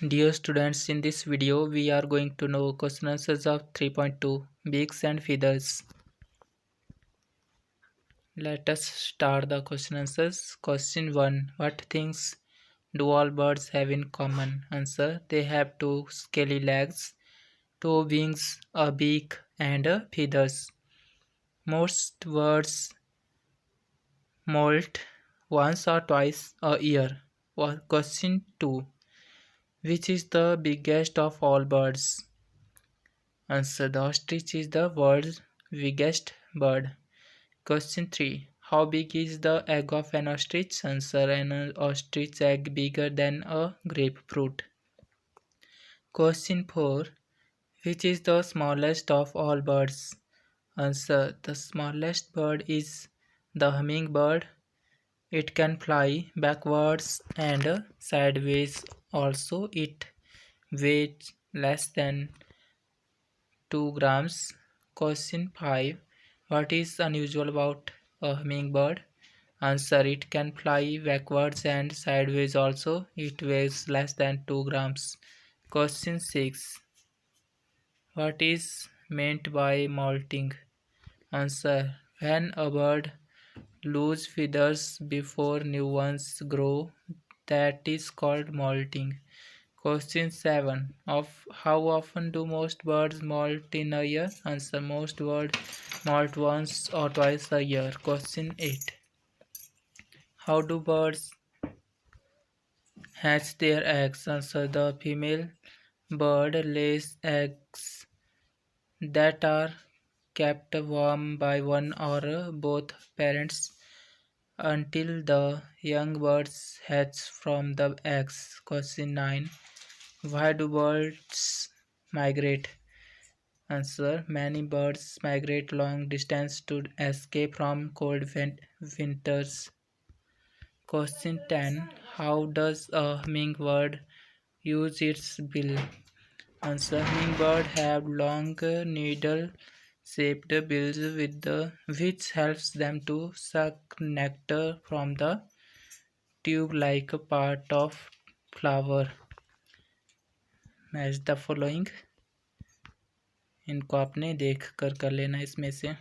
Dear students, in this video we are going to know question answers of 3.2 Beaks and Feathers. Let us start the question answers. Question 1. What things do all birds have in common? Answer. They have two scaly legs, two wings, a beak and feathers. Most birds molt once or twice a year. Question 2. Which is the biggest of all birds? Answer. The ostrich is the world's biggest bird. Question 3. How big is the egg of an ostrich? Answer. An ostrich egg bigger than a grapefruit. Question 4. Which is the smallest of all birds? Answer. The smallest bird is the hummingbird. It can fly backwards and sideways. Also, it weighs less than 2 grams. Question 5. What is unusual about a hummingbird? Answer. It can fly backwards and sideways also. It weighs less than 2 grams. Question 6. What is meant by molting? Answer. When a bird loses feathers before new ones grow, that is called molting. Question 7. Of how often do most birds molt in a year? Answer. Most birds molt once or twice a year. Question 8. How do birds hatch their eggs? Answer. The female bird lays eggs that are kept warm by one or both parents until the young birds hatch from the eggs. Question 9. Why do birds migrate? Answer. Many birds migrate long distance to escape from cold winters. Question 10. How does a hummingbird use its bill? Answer. Hummingbird have long needle-shaped bills which helps them to suck nectar from the tube-like part of flower. Match the following. इनको आपने देख कर लेना इसमें से।